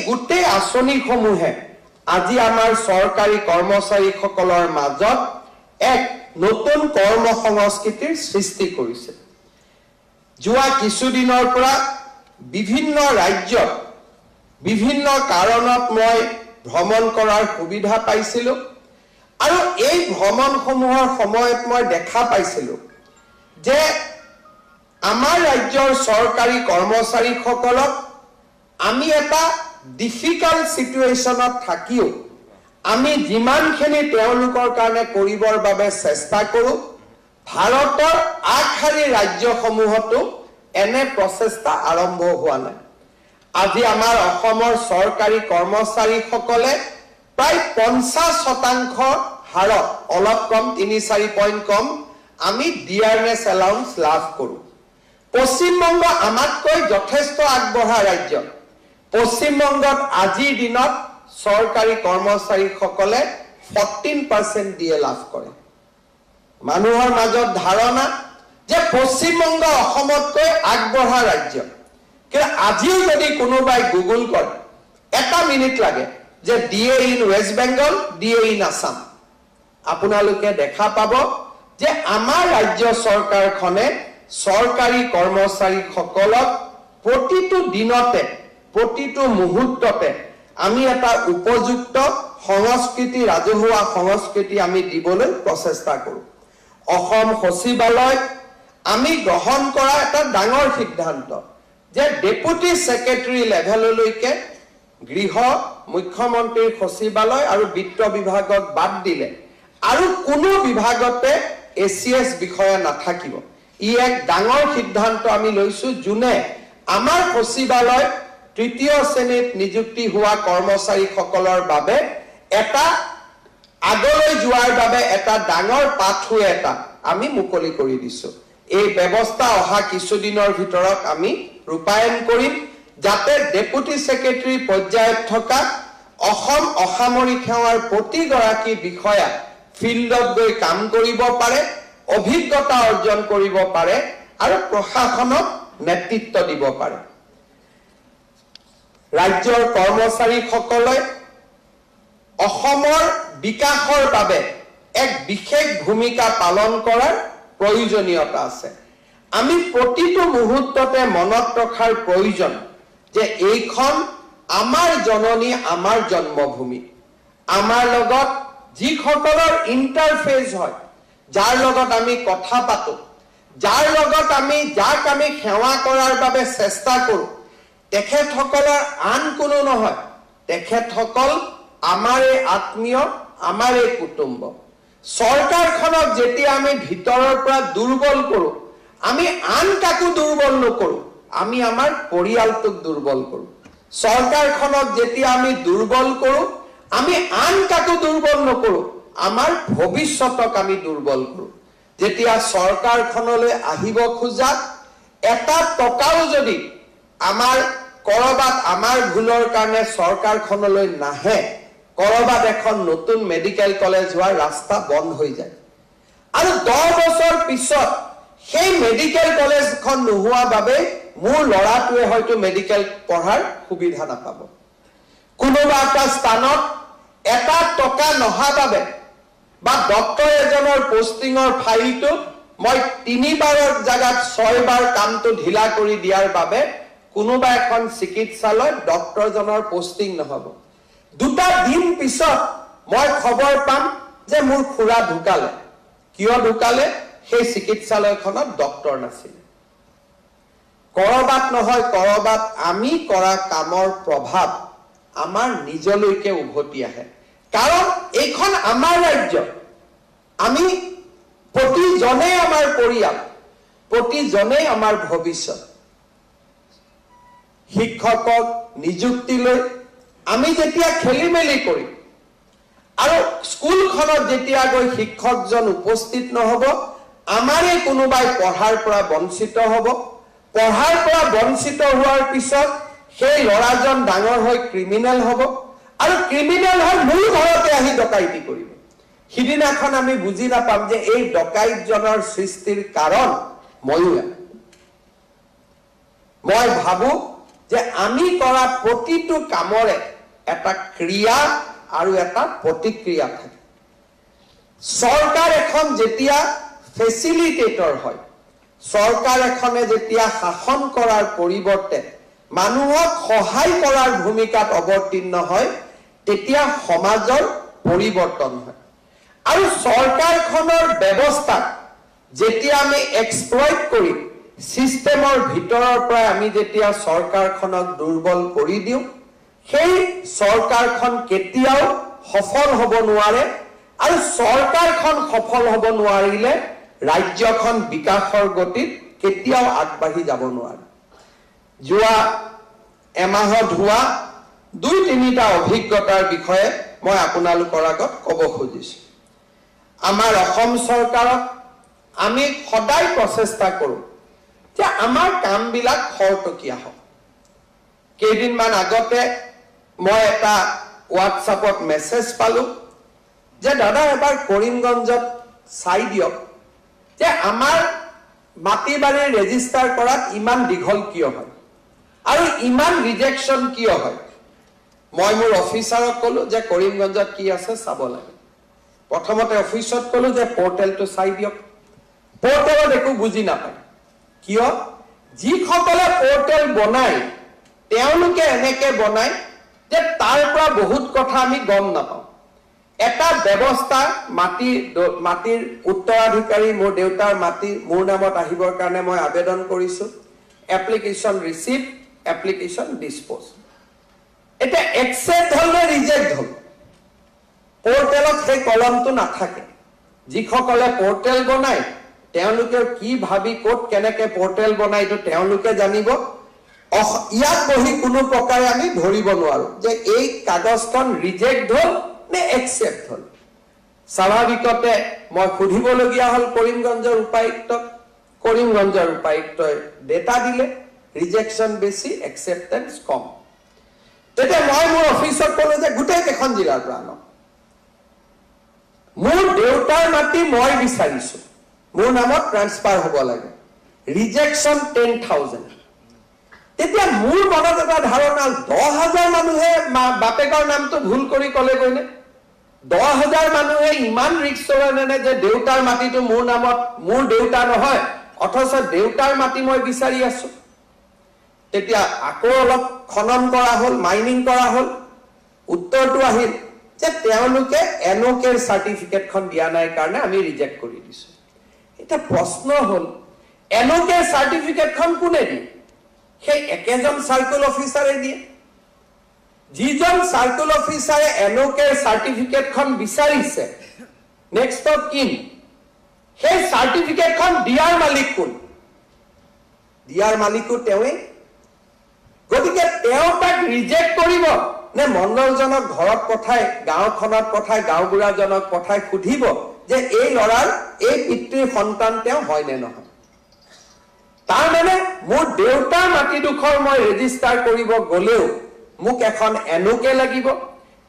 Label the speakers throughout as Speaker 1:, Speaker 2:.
Speaker 1: গোটেই আঁচনিসমূহে আজি আমাৰ চৰকাৰী কৰ্মচাৰীসকলৰ মাজত এক নতুন কৰ্ম সংস্কৃতিৰ সৃষ্টি কৰিছে। যোৱা কিছুদিনৰ পৰা বিভিন্ন ৰাজ্যত বিভিন্ন কাৰণত মই ভ্ৰমণ কৰাৰ সুবিধা পাইছিলোঁ আৰু এই ভ্ৰমণসমূহৰ সময়ত মই দেখা পাইছিলোঁ যে আমাৰ ৰাজ্যৰ চৰকাৰী কৰ্মচাৰীসকলক আমি এটা ডিফিকাল্ট সিচুৱেশ্যনত থাকিও আমি যিমানখিনি তেওঁলোকৰ কাৰণে কৰিবৰ বাবে চেষ্টা কৰোঁ, ভাৰতৰ আগশাৰীৰ ৰাজ্যসমূহতো এনে প্ৰচেষ্টা আৰম্ভ হোৱা নাই। আজি আমাৰ অসমৰ চৰকাৰী কৰ্মচাৰীসকলে প্ৰায় 50% হাৰত, অলপ কম 3-4 পইণ্ট কম, আমি ডিয়াৰনেছ এলাউন্স লাভ কৰোঁ। পশ্চিমবংগ আমাতকৈ যথেষ্ট আগবঢ়া ৰাজ্য। পশ্চিমবংগত আজিৰ দিনত চৰকাৰী কৰ্মচাৰীসকলে 14% দিয়ে লাভ কৰে। মানুহৰ মাজত ধাৰণা যে পশ্চিমবংগ অসমতকৈ আগবঢ়া ৰাজ্য, কিন্তু আজিও যদি কোনোবাই গুগল কৰে, 1 মিনিট লাগে যে DA in West Bengal, DA in Assam, আপোনালোকে দেখা পাব যে আমাৰ ৰাজ্য চৰকাৰখনে চৰকাৰী কৰ্মচাৰীসকলক প্ৰতিটো দিনতে, প্ৰতিটো মুহূৰ্ততে আমি এটা উপযুক্ত সংস্কৃতি, ৰাজহুৱা সংস্কৃতি আমি দিবলৈ প্ৰচেষ্টা কৰোঁ। অসম সচিবালয় আমি গ্ৰহণ কৰা এটা ডাঙৰ সিদ্ধান্ত যে ডেপুটি সেক্ৰেটাৰী লেভেললৈকে গৃহ, মুখ্যমন্ত্ৰীৰ সচিবালয় আৰু বিত্ত বিভাগক বাদ দিলে আৰু কোনো বিভাগতে এচিএছ বিষয়া নাথাকিব। ই এক ডাঙৰ সিদ্ধান্ত আমি লৈছোঁ, যোনে আমাৰ সচিবালয় তৃতীয় শ্ৰেণীত নিযুক্তি হোৱা কৰ্মচাৰীসকলৰ বাবে এটা আগলৈ যোৱাৰ বাবে এটা ডাঙৰ পাথৱে এটা আমি মুকলি কৰি দিছোঁ। এই ব্যৱস্থা অহা কিছুদিনৰ ভিতৰত আমি ৰূপায়ণ কৰিম, যাতে ডেপুটি সেক্ৰেটাৰী পৰ্যায়ত থকা অসম অসামৰিক সেৱাৰ প্ৰতিগৰাকী বিষয়া ফিল্ডত গৈ কাম কৰিব পাৰে, অভিজ্ঞতা অৰ্জন কৰিব পাৰে আৰু প্ৰশাসনক নেতৃত্ব দিব পাৰে। ৰাজ্যৰ কৰ্মচাৰীসকলে অসমৰ বিকাশৰ বাবে এক বিশেষ ভূমিকা পালন কৰাৰ প্ৰয়োজনীয়তা আছে। আমি প্ৰতিটো মুহূৰ্ততে মনত ৰখাৰ প্ৰয়োজন যে এইখন আমাৰ জননী, আমাৰ জন্মভূমি। আমাৰ লগত যিসকলৰ ইণ্টাৰফেচ হয়, যাৰ লগত আমি কথা পাতোঁ, যাৰ লগত যাক আমি সেৱা কৰাৰ বাবে চেষ্টা কৰোঁ, তেখেতসকলৰ আন কোনো নহয়, তেখেতসকল আমাৰে আত্মীয়, আমাৰে কুটুম্ব। চৰকাৰখনক যেতিয়া আমি ভিতৰৰ পৰা দুৰ্বল কৰোঁ, আমি আন কাকো দুৰ্বল নকৰোঁ, আমি আমাৰ পৰিয়ালটোক দুৰ্বল কৰোঁ। চৰকাৰখনক যেতিয়া আমি দুৰ্বল কৰোঁ, আমি আন কাকো দুৰ্বল নকৰোঁ, আমাৰ ভৱিষ্যতক আমি দুৰ্বল কৰোঁ। যেতিয়া চৰকাৰখনলৈ আহিব খোজা এটা টকাও যদি আমাৰ কৰবাত আমাৰ ভুলৰ কাৰণে চৰকাৰখনলৈ নাহে, কৰবাত এখন নতুন মেডিকেল কলেজ হোৱাৰ ৰাস্তা বন্ধ হৈ যায় আৰু 10 বছৰ পিছত সেই মেডিকেল কলেজখন নোহোৱা বাবে মোৰ ল'ৰাটোৱে হয়তো মেডিকেল পঢ়াৰ সুবিধা নাপাব। কোনোবা এটা স্থানত এটা টকা নহা বাবে বা ডক্টৰ এজনৰ পোষ্টিঙৰ ফাইলটো মই 3 বাৰৰ জাগাত 6 বাৰ কামটো ঢিলা কৰি দিয়াৰ বাবে কোনোবা এখন চিকিৎসালয়ত ডক্টৰজনৰ পোষ্টিং নহব। 2টা দিন পিছত মই খবৰ পাম যে মোৰ খুৰা ঢুকালে। কিয় ঢুকালে? সেই চিকিৎসালয়খনত ডক্টৰ নাছিল। কৰবাত নহয় কৰবাত আমি কৰা কামৰ প্ৰভাৱ আমাৰ নিজলৈকে উভতি আহে, কাৰণ এইখন আমাৰ ৰাজ্য। আমি প্ৰতিজনেই আমাৰ পৰিয়াল, প্ৰতিজনেই আমাৰ ভৱিষ্যত। শিক্ষকক নিযুক্তি লৈ আমি যেতিয়া খেলি মেলি কৰিম আৰু স্কুলখনত যেতিয়া গৈ শিক্ষকজন উপস্থিত নহব, আমাৰে কোনোবাই পঢ়াৰ পৰা বঞ্চিত হ'ব। পঢ়াৰ পৰা বঞ্চিত হোৱাৰ পিছত সেই ল'ৰাজন ডাঙৰ হৈ ক্ৰিমিনেল হ'ব আৰু ক্ৰিমিনেল হৈ মোৰ ঘৰতে আহি ডকাইতি কৰিব। সিদিনাখন আমি বুজি নাপাম যে এই ডকাইতজনৰ সৃষ্টিৰ কাৰণ মই ভাবো যে আমি কৰা প্ৰতিটো কামৰে এটা ক্ৰিয়া আৰু এটা প্ৰতিক্ৰিয়া থাকে চৰকাৰ এখন যেতিয়া ফেচিলিটেটৰ হয় চৰকাৰ এখনে যেতিয়া শাসন কৰাৰ পৰিৱৰ্তে মানুহক সহায় কৰাৰ ভূমিকাত অৱতীৰ্ণ হয় তেতিয়া সমাজৰ পৰিৱৰ্তন হয় আৰু চৰকাৰখনৰ ব্যৱস্থা যেতিয়া আমি এক্সপ্লইট কৰি সিস্টেমৰ ভিতৰৰ পৰা আমি যেতিয়া চৰকাৰখনক দুৰ্বল কৰি দিওঁ সেই চৰকাৰখন কেতিয়াও সফল হ'ব নোৱাৰে আৰু চৰকাৰখন সফল হ'ব নোৱাৰিলে ৰাজ্যখন বিকাশৰ গতিত কেতিয়াও আগবাঢ়ি যাব নোৱাৰে যোৱা এমাহত হোৱা 2-3টা অভিজ্ঞতাৰ বিষয়ে মই আপোনালোকৰ আগত ক'ব খুজিছোঁ আমাৰ অসম চৰকাৰক আমি সদায় প্ৰচেষ্টা কৰোঁ যে আমাৰ কামবিলাক খৰতকীয়া হওক কেইদিনমান আগতে মই এটা হোৱাটছআপত মেছেজ পালোঁ যে দাদা এবাৰ কৰিমগঞ্জত চাই দিয়ক যে আমাৰ মাটি বাৰী ৰেজিষ্টাৰ কৰাত ইমান দীঘল কিয় হয় আৰু ইমান ৰিজেকশ্যন কিয় হয় মই মোৰ অফিচাৰক ক'লোঁ যে কৰিমগঞ্জত কি আছে চাব লাগে প্ৰথমতে অফিচত ক'লোঁ যে পৰ্টেলটো চাই দিয়ক পৰ্টেলত একো বুজি নাপায় কিয় যিসকলে পৰ্টেল বনায় তেওঁলোকে এনেকৈ বনায় যে তাৰ পৰা বহুত কথা আমি গম নাপাওঁ এটা ব্যৱস্থা মাটিৰ উত্তৰাধিকাৰী মোৰ দেউতাৰ মাটি মোৰ নামত আহিবৰ কাৰণে মই আবেদন কৰিছোঁ এপ্লিকেশ্যন ৰিচিভ এপ্লিকেশ্যন ডিছপ'জ এটা একচেপ্ট হ'ল নে ৰিজেক্ট হ'ল পৰ্টেলত সেই কলমটো নাথাকে যিসকলে পৰ্টেল বনায় তেওঁলোকে কি ভাবি ক'ত কেনেকৈ পৰ্টেল বনায় এইটো তেওঁলোকে জানিব ইয়াত বহি কোনো প্ৰকাৰে আমি ধৰিব নোৱাৰোঁ যে এই কাগজখন ৰিজেক্ট হ'ল নে একচেপ্ট হ'ল স্বাভাৱিকতে মই সুধিবলগীয়া হ'ল কৰিমগঞ্জৰ উপায়ুক্তই ডেটা দিলে ৰিজেকশ্যন বেছি একচেপ্টেঞ্চ কম তেতিয়া মই মোৰ অফিচত ক'লোঁ যে গোটেই কেইখন জিলাৰ পৰা আনক মোৰ দেউতাৰ মাটি মই বিচাৰিছোঁ মোৰ নামত ট্ৰান্সফাৰ হ'ব লাগে ৰিজেকশ্যন 10,000 তেতিয়া মোৰ মনত এটা ধাৰণা 10,000 মানুহে বাপেকৰ নামটো ভুল কৰি ক'লে গৈনে 10,000 মানুহে ইমান ৰিক্স ল'লে যে দেউতাৰ মাটিটো মোৰ নামত মোৰ দেউতা নহয় অথচ দেউতাৰ মাটি মই বিচাৰি আছোঁ তেতিয়া আকৌ অলপ খনন কৰা হ'ল মাইনিং কৰা হ'ল উত্তৰটো আহিল যে তেওঁলোকে এনঅ'কেৰ চাৰ্টিফিকেটখন দিয়া নাই কাৰণে আমি ৰিজেক্ট কৰি দিছোঁ এটা প্ৰশ্ন হ'ল এনঅ'কেৰ চাৰ্টিফিকেটখন কোনে দিয়ে সেই একেজন চাৰ্কুল অফিচাৰে দিয়ে যিজন চাৰ্কুল অফিচাৰে এনঅ'কেৰ চাৰ্টিফিকেটখন বিচাৰিছে নেক্সট অফ কিন সেই চাৰ্টিফিকেটখন দিয়াৰ মালিক কোন দিয়াৰ মালিকো তেওঁই গতিকে তেওঁ তাক ৰিজেক্ট কৰিব নে মণ্ডলজনক ঘৰত পঠাই গাঁওখনত পঠাই গাঁওবুঢ়াজনক পঠাই সুধিব যে এই ল'ৰাৰ এই পিতৃৰ সন্তান তেওঁ হয় নে নহয় তাৰমানে মোৰ দেউতাৰ মাটিডোখৰ মই ৰেজিষ্টাৰ কৰিব গ'লেও মোক এখন এনঅ'কে লাগিব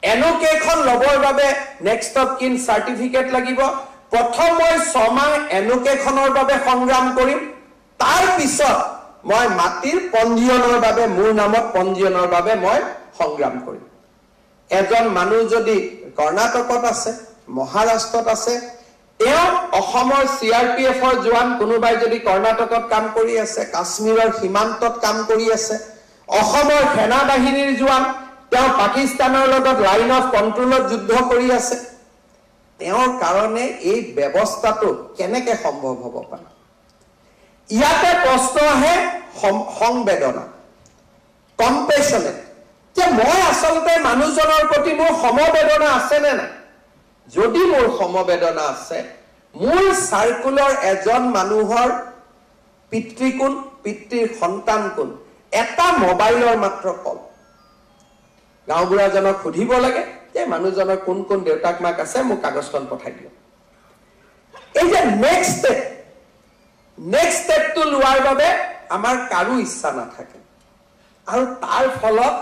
Speaker 1: এনঅ'কেখন ল'বৰ বাবে নেক্সট অফ কিন চাৰ্টিফিকেট লাগিব প্ৰথম মই 6 মাহ এনঅ'কেখনৰ বাবে সংগ্ৰাম কৰিম তাৰ পিছত মই মাটিৰ পঞ্জীয়নৰ বাবে মোৰ নামত পঞ্জীয়নৰ বাবে মই সংগ্ৰাম কৰিম এজন মানুহ যদি কৰ্ণাটকত আছে মহাৰাষ্ট্ৰত আছে তেওঁ অসমৰ CRPFৰ জোৱান কোনোবাই যদি কৰ্ণাটকত কাম কৰি আছে কাশ্মীৰৰ সীমান্তত কাম কৰি আছে অসমৰ সেনা বাহিনীৰ জোৱান তেওঁ পাকিস্তানৰ লগত লাইন অফ কণ্ট্ৰোলত যুদ্ধ কৰি আছে তেওঁৰ কাৰণে এই ব্যৱস্থাটো কেনেকৈ সম্ভৱ হ'ব পাৰে ইয়াতে প্ৰশ্ন আহে সংবেদনা কম্পেশ্যনেট যে মই আচলতে মানুহজনৰ প্ৰতি মোৰ সমবেদনা আছে নে নাই যদি মোৰ সমবেদনা আছে মোৰ চাৰ্কুলৰ এজন মানুহৰ পিতৃ কোন পিতৃৰ সন্তান কোন এটা মোবাইলৰ মাত্ৰ কল গাঁওবুঢ়াজনক সুধিব লাগে যে মানুহজনৰ কোন কোন দেউতাক মাক আছে মোক কাগজখন পঠাই দিয়ক এই যে নেক্সট ষ্টেপটো লোৱাৰ বাবে আমাৰ কাৰো ইচ্ছা নাথাকে আৰু তাৰ ফলত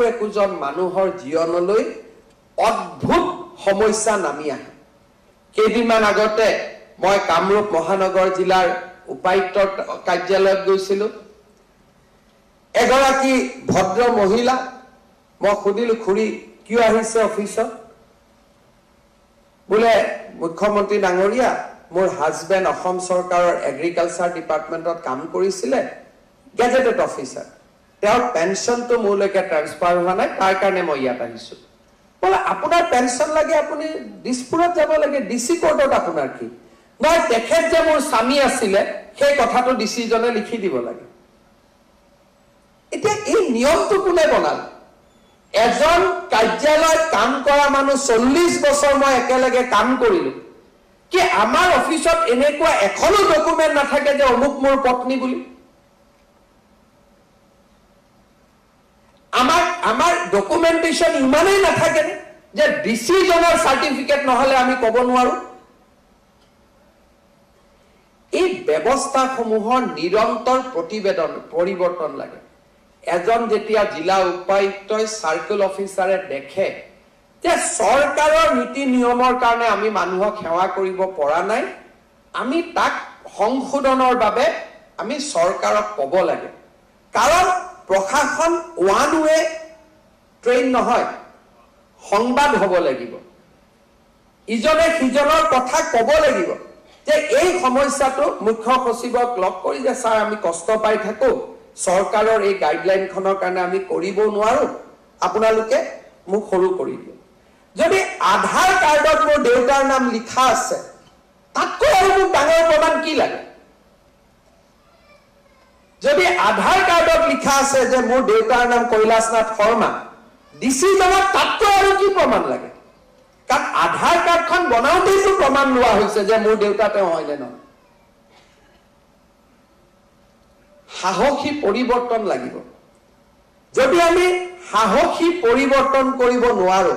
Speaker 1: একোজন মানুহৰ জীৱনলৈ অদ্ভুত সমস্যা নামি আহে কেইদিনমান আগতে মই কামৰূপ মহানগৰ জিলাৰ উপায়ুক্তৰ কাৰ্যালয়ত গৈছিলোঁ এগৰাকী ভদ্ৰ মহিলা মই সুধিলো খুৰী কিয় আহিছে অফিচত বোলে মুখ্যমন্ত্ৰী ডাঙৰীয়া মোৰ হাজবেণ্ড অসম চৰকাৰৰ এগ্ৰিকালচাৰ ডিপাৰ্টমেণ্টত কাম কৰিছিলে গেজেটেড অফিচাৰ তেওঁৰ পেনশনটো মোৰলৈকে ট্ৰান্সফাৰ হোৱা নাই তাৰ কাৰণে মই ইয়াত আহিছো বোলে আপোনাৰ পেনশন লাগে আপুনি দিছপুৰত যাব লাগে ডিসি কোৰ্টত আপোনাৰ কি নহয় তেখেত যে মোৰ স্বামী আছিলে সেই কথাটো ডিসি জনে লিখি দিব লাগে এতিয়া এই নিয়মটো কোনে বনাল এজন কাৰ্যালয়ত কাম কৰা মানুহ 40 বছৰ মই একেলগে কাম কৰিলো কি আমাৰ অফিচত এনেকুৱা এখনো ডকুমেন্ট নাথাকে যে অমুক মোৰ পত্নী বুলি আমাৰ ডকুমেন্টেশন ইমানেই নাথাকে যে ডিসি জনৰ সাৰ্টিফিকেট নহলে আমি ক'ব নোৱাৰো এই ব্যৱস্থাসমূহৰ নিৰন্তৰ প্ৰতিবেদন পৰিৱৰ্তন লাগে এজন যেতিয়া জিলা উপায়ুক্তই সাৰ্কেল অফিচাৰে দেখে যে চৰকাৰৰ নীতি নিয়মৰ কাৰণে আমি মানুহক সেৱা কৰিব পৰা নাই আমি তাক সংশোধনৰ বাবে আমি চৰকাৰক ক'ব লাগে কাৰণ প্ৰশাসন ওৱান ৱে ট্ৰেইন নহয় সংবাদ হ'ব লাগিব ইজনে সিজনৰ কথা ক'ব লাগিব যে এই সমস্যাটো মুখ্য সচিবক লগ কৰি যে স্যাৰ আমি কষ্ট পাই থাকো চৰকাৰৰ এই গাইডলাইনখনৰ কাৰণে আমি কৰিব নোৱাৰো আপোনালোকে মোক সৰু কৰি দিয়ক যদি আধাৰ কাৰ্ডত মোৰ দেউতাৰ নাম লিখা আছে তাতকৈ আৰু মোক ডাঙৰ প্ৰমাণ কি লাগে যদি আধাৰ কাৰ্ডত লিখা আছে যে মোৰ দেউতাৰ নাম কৈলাশনাথ শৰ্মা ডিসি জনক তাতকৈ আৰু কি প্ৰমাণ লাগে কাৰণ আধাৰ কাৰ্ডখন বনাওঁতেইতো প্ৰমাণ লোৱা হৈছে যে মোৰ দেউতা তেওঁ হয়নে নহয় সাহসী পৰিৱৰ্তন লাগিব যদি আমি সাহসী পৰিৱৰ্তন কৰিব নোৱাৰো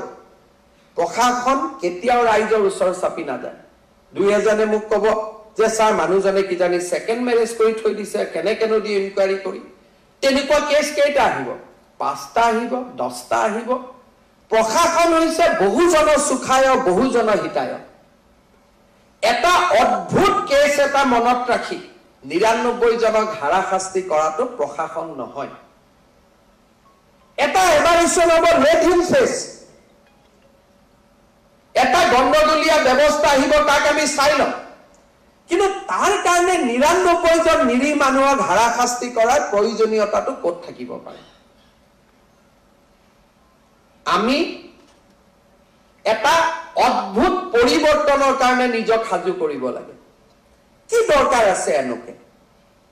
Speaker 1: প্ৰশাসন কেতিয়াও ৰাইজৰ ওচৰ চাপি নাযায় দুই এজনে মোক ক'ব যে স্যাৰ মানুহজনে কি জানি সেকেন্ড ম্যাৰেজ কৰি থৈ দিছে কেনেকেনো দি ইনকুৱাৰী কৰি তেনেকুৱা কেছ কেইটা আহিব 5টা আহিব 10টা আহিব প্ৰশাসন হৈছে বহুজনৰ সুখায় বহুজনৰ হিতায় এটা অদ্ভুত কেছ এটা মনত ৰাখি 99 জনক হাৰাশাস্তি কৰাটো প্ৰশাসন নহয় এটা এভালুয়েশন হ'ব লেট হিম ফেস এটা গণ্ডগোলীয়া ব্যৱস্থা আহিব তাক আমি চাই লম কিন্তু তাৰ কাৰণে 99 জন নিৰীহ মানুহক হাৰাশাস্তি কৰাৰ প্ৰয়োজনীয়তাটো ক'ত থাকিব পাৰে আমি এটা অদ্ভুত পৰিৱৰ্তনৰ কাৰণে নিজক সাজু কৰিব লাগে কি দৰকাৰ আছে এনেকে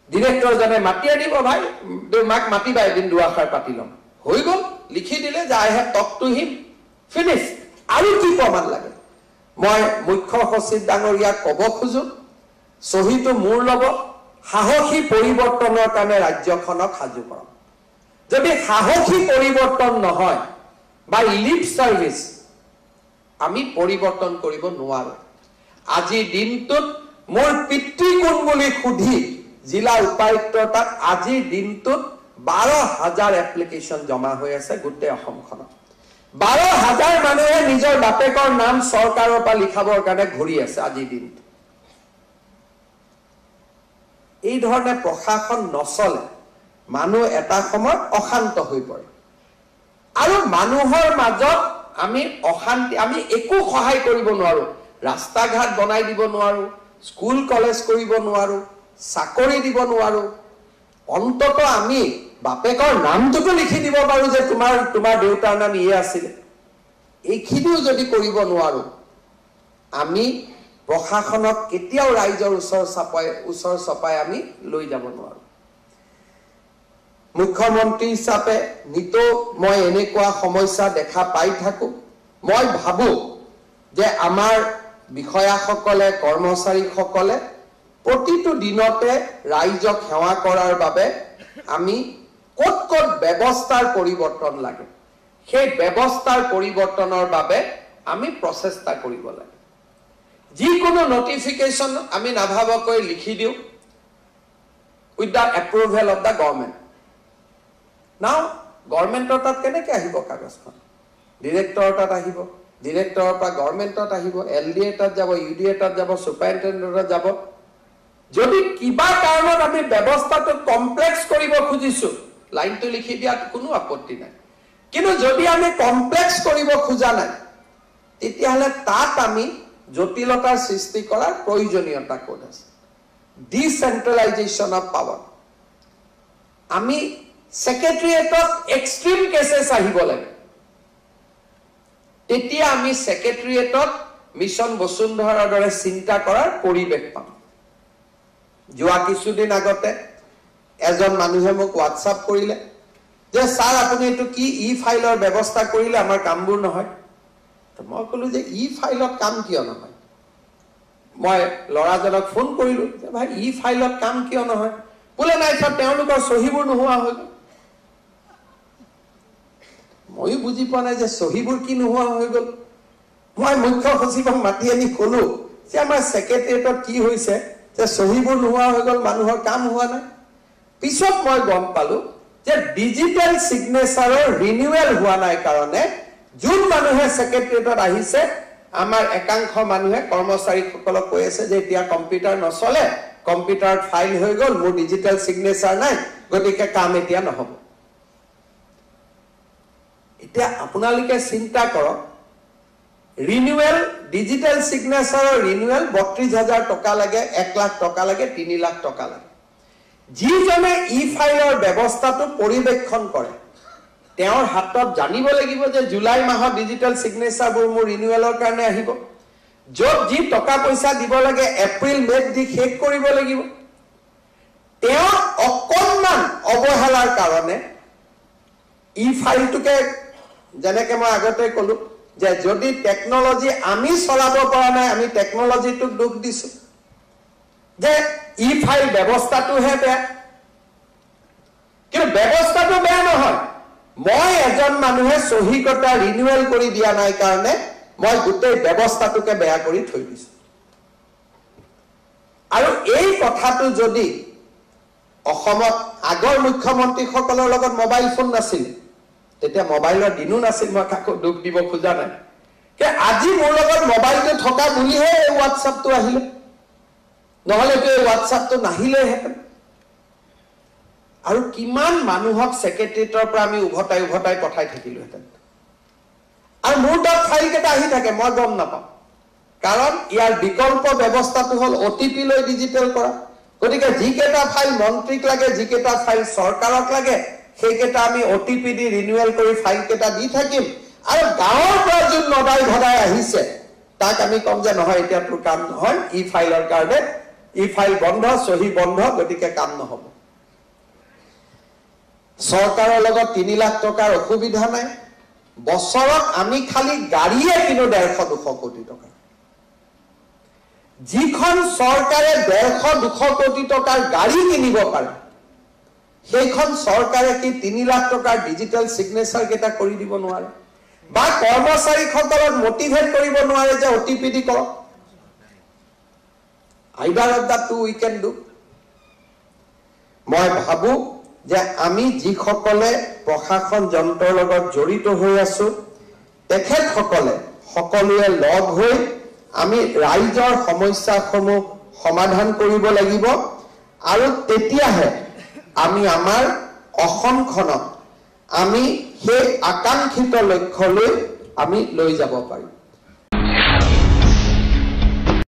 Speaker 1: ডিৰেক্টৰ জনে মাতি আনিব ভাই মাক মাতিবা এদিন দুআষাৰ পাতি লম হৈ গল লিখি দিলে যে I have talk to him finish আৰু কি প্ৰমাণ লাগে মই মুখ্য সচিব ডাঙৰীয়াক ক'ব খোজো সহিটো মোৰ লব সাহসী পৰিৱৰ্তনৰ কাৰণে ৰাজ্যখনক সাজু কৰক যদি সাহসী পৰিৱৰ্তন নহয় বা লিপ সাৰ্ভিস আমি পৰিৱৰ্তন কৰিব নোৱাৰো আজি দিনটোত মোৰ পিতৃ কোন বুলি খুধি জিলা উপায়ুক্তৰ তাত আজি দিনটোত 12000 এপ্লিকেশন জমা হৈ আছে গোটেই অসমখনত 12000 মানুহে নিজৰ বাপেকৰ নাম চৰকাৰৰ পৰা লিখাবৰ কাৰণে ঘূৰি আছে আজি দিনটো এই ধৰণে প্ৰশাসন নচলে মানুহ এটা সময় অশান্ত হৈ পৰে আৰু মানুহৰ মাজত আমি অশান্তি আমি একো সহায় কৰিব নোৱাৰো ৰাস্তা ঘাট বনাই দিব নোৱাৰো স্কুল কলেজ কৰিব নোৱাৰো চাকৰি দিব নোৱাৰো অন্তত আমি বাপেকৰ নামটোতো লিখি দিব পাৰো যে তোমাৰ দেউতাৰ নাম ইয়ে আছিল এইখিনিও যদি কৰিব নোৱাৰো আমি প্ৰশাসনক কেতিয়াও ৰাইজৰ ওচৰ চপাই আমি লৈ যাব নোৱাৰো মুখ্যমন্ত্ৰী হিচাপে নিতো মই এনেকুৱা সমস্যা দেখা পাই থাকো মই ভাবো যে আমাৰ বিষয়াসকলে কৰ্মচাৰীসকলে প্ৰতিটো দিনতে ৰাইজক সেৱা কৰাৰ বাবে আমি ক'ত ব্যৱস্থাৰ পৰিৱৰ্তন লাগে সেই ব্যৱস্থাৰ পৰিৱৰ্তনৰ বাবে আমি প্ৰচেষ্টা কৰিব লাগে যিকোনো নটিফিকেশন আমি নাভাবকৈ লিখি দিও with the approval of the government নাও গভৰ্নমেন্টৰ তাত কেনেকৈ আহিব কাগজখন ডিৰেক্টৰৰ তাত আহিব ডিৰেক্টৰৰ পৰা গভৰ্নমেন্টত আহিব এলডিএ তাত যাব ইউডিএ তাত যাব সুপাৰিনটেণ্ডেণ্টত যাব যদি কিবা কাৰণত আমি ব্যৱস্থাটো কমপ্লেক্স কৰিব খুজিছো লাইনটো লিখি দিয়াত কোনো আপত্তি নাই কিন্তু যদি আমি কমপ্লেক্স কৰিব খোজা নাই তেতিয়াহলে তাত আমি জটিলতাৰ সৃষ্টি কৰাৰ প্ৰয়োজনীয়তা কোন আছে ডিসেন্ট্ৰেলাইজেশন অফ পাৱাৰ আমি সেক্ৰেটাৰিয়েটত এক্সট্ৰিম কেसेस আহিব লাগে তেতিয়া আমি সেক্ৰেটাৰিয়েটত মিশন বসুন্ধৰাৰ দৰে চিন্তা কৰাৰ পৰিৱেশ পাম যোৱা কিছুদিন আগতে এজন মানুহে মোক হোৱাটছআপ কৰিলে যে স্যাৰ আপুনি এটো কি ই ফাইলৰ ব্যৱস্থা কৰিলে আমাৰ কামবোৰ নহয় তো মই কলো যে ই ফাইলত কাম কিয় নহয় মই লৰাজনক ফোন কৰিলো যে ভাই ই ফাইলত কাম কিয় নহয় বলে নাই স্যাৰ তেওঁলোকৰ সহিবোৰ নোহোৱা হৈ গ'ল মই বুজি পোৱা নাই যে সহিবোৰ কি নোহোৱা হৈ গ'ল মই মুখ্য সচিবক মাতি আনি কলো যে আমাৰ সেক্ৰেটাৰিয়েটত কি হৈছে যে সহিবোৰ নোহোৱা হৈ গ'ল মানুহৰ কাম হোৱা নাই পিছত মই গম পালো যে ডিজিটাল সিগনেচাৰৰ ৰিনিউৱেল হোৱা নাই কাৰণে যোন মানুহে সেক্ৰেটাৰিয়েটত আহিছে আমাৰ একাংশ মানুহে কৰ্মচাৰীসকলক কৈ আছে যে এতিয়া কম্পিউটাৰ নচলে কম্পিউটাৰত ফাইল হৈ গ'ল মোৰ ডিজিটাল সিগনেচাৰ নাই গতিকে কাম এতিয়া নহব এতিয়া আপোনালোকে চিন্তা কৰক ৰিনিউৱেল ডিজিটাল সিগনেচাৰৰ ৰিনিউৱেল ৩২,০০০ টকা লাগে ১ লাখ টকা লাগে ৩ লাখ টকা লাগে যিজনে ই ফাইলৰ ব্যৱস্থাটো পৰিবেক্ষণ কৰে তেওঁৰ হাতত জানিব লাগিব যে জুলাই মাহত ডিজিটাল সিগনেচাৰবোৰ মোৰ ৰিনিউৱেলৰ কাৰণে আহিব য'ত যি টকা পইচা দিব লাগে এপ্ৰিল মেত দি শেষ কৰিব লাগিব তেওঁ অকণমান অৱহেলাৰ কাৰণে ই ফাইলটোকে যেনেকৈ মই আগতে কলো যে যদি টেকনলজি আমি চলাব পৰা নাই আমি টেকনলজিটোক দুখ দিছো যে ই ফাইল ব্যৱস্থাটোহে বেয়া কিন্তু ব্যৱস্থাটো বেয়া নহয় মই এজন মানুহে সহিকতা ৰিনিউৱেল কৰি দিয়া নাই কাৰণে মই গোটেই ব্যৱস্থাটোকে বেয়া কৰি থৈ দিছো আৰু এই কথাটো যদি অসমত আগৰ মুখ্যমন্ত্ৰীসকলৰ লগত মোবাইল ফোন নাছিল তেতিয়া মোবাইলৰ দিনো নাছিল মই কাকো দুখ দিব খোজা নাই যে আজি মোৰ লগত মোবাইলটো থকা বুলিহে এই হোৱাটছআপটো আহিলে নহলে তো এই হোৱাটছআপটো নাহিলে হেতেন আৰু কিমান মানুহক সেক্ৰেটাৰিয়েটৰ পৰা আমি উভতাই পঠাই থাকিলো হেতেন আৰু মোৰ তাত ফাইল কেটা আহি থাকে মই গম নাপাওঁ কাৰণ ইয়াৰ বিকল্প ব্যৱস্থাটো হল ওটিপি লৈ ডিজিটেল কৰা গতিকে যিকেটা ফাইল মন্ত্ৰীক লাগে যিকেটা ফাইল চৰকাৰক লাগে সেইকেটা আমি ওটিপি দি ৰিনিউৱেল কৰি ফাইল কেটা দি থাকিম আৰু গাঁৱৰ পৰা যোন নদাই ভদাই আহিছে তাক আমি কম যে নহয় এতিয়া তোৰ কাম নহয় ই ফাইলৰ কাৰণে ই ফাইল বন্ধ সহি বন্ধ গতিকে কাম নহব চৰকাৰৰ লগত ৩ লাখ টকাৰ অসুবিধা নাই বছৰত আমি খালি গাড়ীয়ে কিনো ১৫০-২০০ কোটি টকা যিখন চৰকাৰে ১৫০-২০০ কোটি টকাৰ গাড়ী কিনিব পাৰে সেইখন চৰকাৰে কি ৩ লাখ টকাৰ ডিজিটাল সিগনেচাৰ কেটা কৰি দিব নোৱাৰে বা কৰ্মচাৰীসকলক মোটিভেট কৰিব নোৱাৰে যে ওটিপি দি কৰক either of the two we can do মই ভাবো যে আমি যিসকলে প্ৰশাসন যন্ত্ৰৰ লগত জড়িত হৈ আছো তেখেতসকলে সকলোৱে লগ হৈ আমি ৰাইজৰ সমস্যাসমূহ সমাধান কৰিব লাগিব আৰু তেতিয়াহে আমি আমাৰ অসমখনক আমি সেই আকাংক্ষিত লক্ষ্যলৈ আমি লৈ যাব পাৰিম